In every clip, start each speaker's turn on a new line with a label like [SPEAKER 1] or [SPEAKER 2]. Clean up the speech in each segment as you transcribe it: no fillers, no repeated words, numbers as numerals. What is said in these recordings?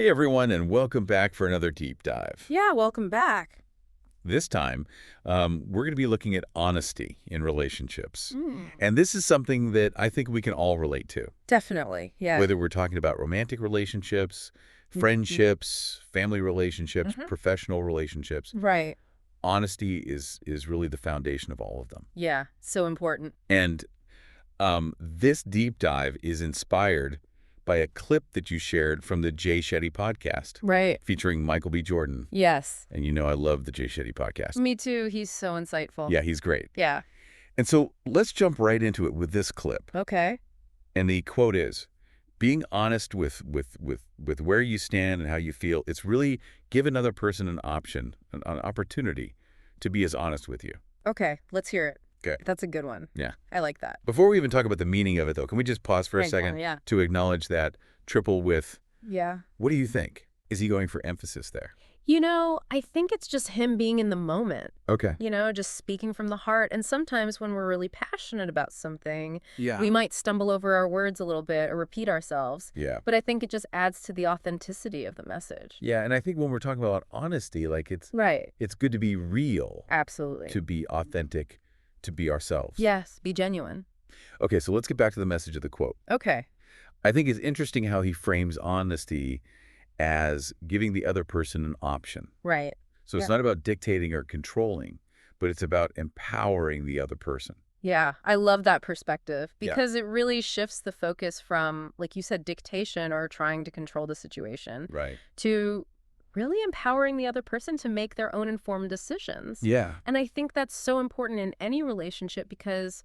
[SPEAKER 1] Hey everyone, and welcome back for another deep dive.
[SPEAKER 2] Yeah, welcome back.
[SPEAKER 1] This time, we're going to be looking at honesty in relationships.
[SPEAKER 2] Mm.
[SPEAKER 1] And this is something that I think we can all relate to,
[SPEAKER 2] Definitely, yeah.
[SPEAKER 1] whether we're talking about romantic relationships,
[SPEAKER 2] Mhm.
[SPEAKER 1] friendships, family relationships,
[SPEAKER 2] Mhm.
[SPEAKER 1] professional relationships.
[SPEAKER 2] Right.
[SPEAKER 1] Honesty is really the foundation of all of them.
[SPEAKER 2] Yeah, so important.
[SPEAKER 1] And this deep dive is inspired by a clip that you shared from the Jay Shetty podcast
[SPEAKER 2] Right.
[SPEAKER 1] featuring Michael B. Jordan.
[SPEAKER 2] Yes.
[SPEAKER 1] And you know I love the Jay Shetty podcast.
[SPEAKER 2] Me too. He's so insightful.
[SPEAKER 1] Yeah, he's great.
[SPEAKER 2] Yeah.
[SPEAKER 1] And so let's jump right into it with this clip.
[SPEAKER 2] Okay.
[SPEAKER 1] And the quote is, being honest with where you stand and how you feel, it's really give another person an option, an opportunity to be as honest with you.
[SPEAKER 2] Okay, let's hear it.
[SPEAKER 1] Okay.
[SPEAKER 2] That's a good one.
[SPEAKER 1] Yeah.
[SPEAKER 2] I like that.
[SPEAKER 1] Before we even talk about the meaning of it, though, can we just pause for a
[SPEAKER 2] Hang on,
[SPEAKER 1] second
[SPEAKER 2] yeah.
[SPEAKER 1] to acknowledge that triple with,
[SPEAKER 2] Yeah.
[SPEAKER 1] what do you think? Is he going for emphasis there?
[SPEAKER 2] I think it's just him being in the moment,
[SPEAKER 1] Okay.
[SPEAKER 2] just speaking from the heart. And sometimes when we're really passionate about something,
[SPEAKER 1] Yeah.
[SPEAKER 2] we might stumble over our words a little bit or repeat ourselves.
[SPEAKER 1] Yeah.
[SPEAKER 2] But I think it just adds to the authenticity of the message.
[SPEAKER 1] Yeah, and I think when we're talking about honesty, like it's
[SPEAKER 2] Right.
[SPEAKER 1] good to be real,
[SPEAKER 2] Absolutely.
[SPEAKER 1] to be authentic, to be ourselves.
[SPEAKER 2] Yes, be genuine.
[SPEAKER 1] Okay, so let's get back to the message of the quote.
[SPEAKER 2] Okay.
[SPEAKER 1] I think it's interesting how he frames honesty as giving the other person an option.
[SPEAKER 2] Right.
[SPEAKER 1] So it's
[SPEAKER 2] Yeah.
[SPEAKER 1] not about dictating or controlling, but it's about empowering the other person.
[SPEAKER 2] Yeah, I love that perspective
[SPEAKER 1] Yeah.
[SPEAKER 2] because it really shifts the focus from, like you said, dictation or trying to control the situation
[SPEAKER 1] Right.
[SPEAKER 2] to really empowering the other person to make their own informed decisions.
[SPEAKER 1] Yeah.
[SPEAKER 2] And I think that's so important in any relationship because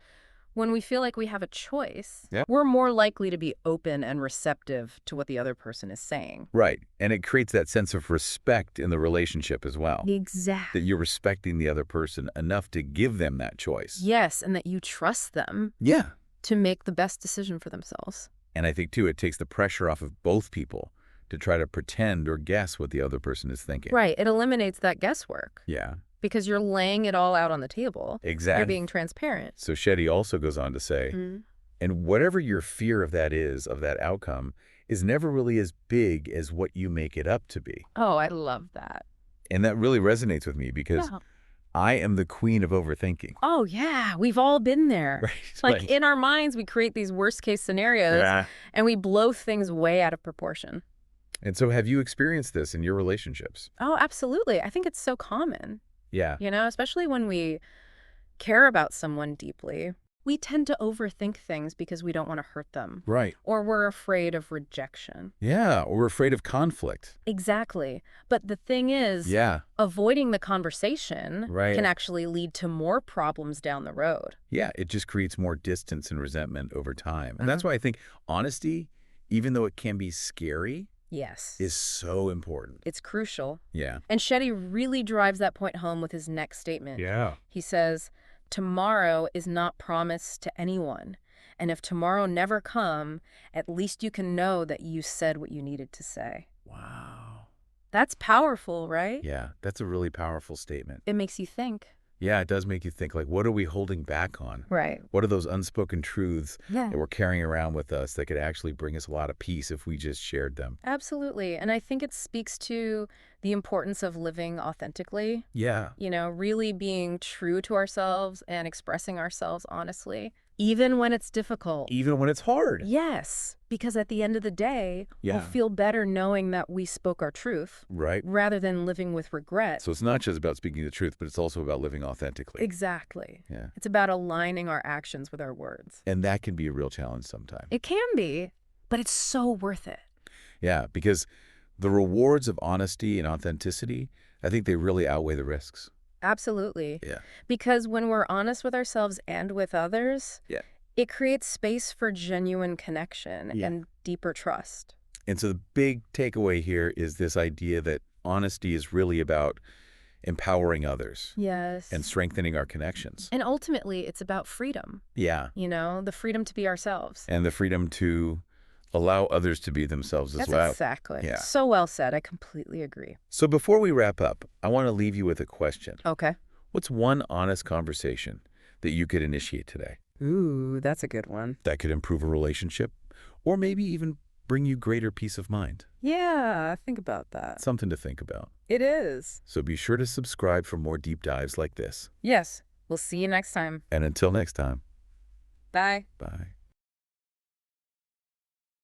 [SPEAKER 2] when we feel like we have a choice,
[SPEAKER 1] Yeah.
[SPEAKER 2] we're more likely to be open and receptive to what the other person is saying.
[SPEAKER 1] Right. And it creates that sense of respect in the relationship as well. That
[SPEAKER 2] Exactly.
[SPEAKER 1] you're respecting the other person enough to give them that choice.
[SPEAKER 2] Yes, and that you trust them
[SPEAKER 1] Yeah.
[SPEAKER 2] to make the best decision for themselves.
[SPEAKER 1] And I think, too, it takes the pressure off of both people to try to pretend or guess what the other person is thinking.
[SPEAKER 2] Right. It eliminates that guesswork
[SPEAKER 1] Yeah.
[SPEAKER 2] because you're laying it all out on the table.
[SPEAKER 1] Exactly.
[SPEAKER 2] You're being transparent.
[SPEAKER 1] So Shetty also goes on to say, and whatever your fear of that is, of that outcome, is never really as big as what you make it up to be.
[SPEAKER 2] Oh, I love that.
[SPEAKER 1] And that really resonates with me because
[SPEAKER 2] Yeah.
[SPEAKER 1] I am the queen of overthinking.
[SPEAKER 2] Oh, yeah. We've all been there.
[SPEAKER 1] Right?
[SPEAKER 2] Like in our minds, we create these worst case scenarios
[SPEAKER 1] Yeah.
[SPEAKER 2] and we blow things way out of proportion.
[SPEAKER 1] And so have you experienced this in your relationships?
[SPEAKER 2] Oh, absolutely. I think it's so common,
[SPEAKER 1] Yeah.
[SPEAKER 2] especially when we care about someone deeply. We tend to overthink things because we don't want to hurt them
[SPEAKER 1] Right.
[SPEAKER 2] or we're afraid of rejection.
[SPEAKER 1] Yeah. Or we're afraid of conflict.
[SPEAKER 2] Exactly. But the thing is,
[SPEAKER 1] Yeah.
[SPEAKER 2] avoiding the conversation
[SPEAKER 1] Right.
[SPEAKER 2] can actually lead to more problems down the road.
[SPEAKER 1] Yeah. It just creates more distance and resentment over time. And that's why I think honesty, even though it can be scary,
[SPEAKER 2] Yes.
[SPEAKER 1] is so important.
[SPEAKER 2] It's crucial.
[SPEAKER 1] Yeah.
[SPEAKER 2] And Shetty really drives that point home with his next statement.
[SPEAKER 1] Yeah.
[SPEAKER 2] He says, tomorrow is not promised to anyone. And if tomorrow never come, at least you can know that you said what you needed to say.
[SPEAKER 1] Wow.
[SPEAKER 2] That's powerful, right?
[SPEAKER 1] Yeah. That's a really powerful statement.
[SPEAKER 2] It makes you think.
[SPEAKER 1] Yeah. It does make you think, like, what are we holding back on?
[SPEAKER 2] Right.
[SPEAKER 1] What are those unspoken truths
[SPEAKER 2] Yeah.
[SPEAKER 1] that we're carrying around with us that could actually bring us a lot of peace if we just shared them?
[SPEAKER 2] Absolutely. And I think it speaks to the importance of living authentically,
[SPEAKER 1] Yeah.
[SPEAKER 2] really being true to ourselves and expressing ourselves honestly, even when it's difficult.
[SPEAKER 1] Even when it's hard.
[SPEAKER 2] Yes, because at the end of the day,
[SPEAKER 1] Yeah.
[SPEAKER 2] we'll feel better knowing that we spoke our truth
[SPEAKER 1] Right.
[SPEAKER 2] rather than living with regret.
[SPEAKER 1] So it's not just about speaking the truth, but it's also about living authentically.
[SPEAKER 2] Exactly.
[SPEAKER 1] Yeah.
[SPEAKER 2] It's about aligning our actions with our words.
[SPEAKER 1] And that can be a real challenge sometimes.
[SPEAKER 2] It can be, but it's so worth it.
[SPEAKER 1] Yeah, because the rewards of honesty and authenticity, I think they really outweigh the risks.
[SPEAKER 2] Absolutely.
[SPEAKER 1] Yeah.
[SPEAKER 2] Because when we're honest with ourselves and with others,
[SPEAKER 1] Yeah.
[SPEAKER 2] it creates space for genuine connection
[SPEAKER 1] Yeah.
[SPEAKER 2] and deeper trust.
[SPEAKER 1] And so the big takeaway here is this idea that honesty is really about empowering others
[SPEAKER 2] Yes.
[SPEAKER 1] and strengthening our connections.
[SPEAKER 2] And ultimately, it's about freedom,
[SPEAKER 1] Yeah.
[SPEAKER 2] the freedom to be ourselves.
[SPEAKER 1] And the freedom to allow others to be themselves as
[SPEAKER 2] That's
[SPEAKER 1] well.
[SPEAKER 2] exactly.
[SPEAKER 1] Yeah.
[SPEAKER 2] So well said. I completely agree.
[SPEAKER 1] So before we wrap up, I want to leave you with a question.
[SPEAKER 2] Okay.
[SPEAKER 1] What's one honest conversation that you could initiate today
[SPEAKER 2] Ooh, that's a good one.
[SPEAKER 1] that could improve a relationship or maybe even bring you greater peace of mind.
[SPEAKER 2] Yeah, think about that.
[SPEAKER 1] Something to think about.
[SPEAKER 2] It is.
[SPEAKER 1] So be sure to subscribe for more deep dives like this.
[SPEAKER 2] Yes. We'll see you next time.
[SPEAKER 1] And until next time,
[SPEAKER 2] Bye.
[SPEAKER 1] bye.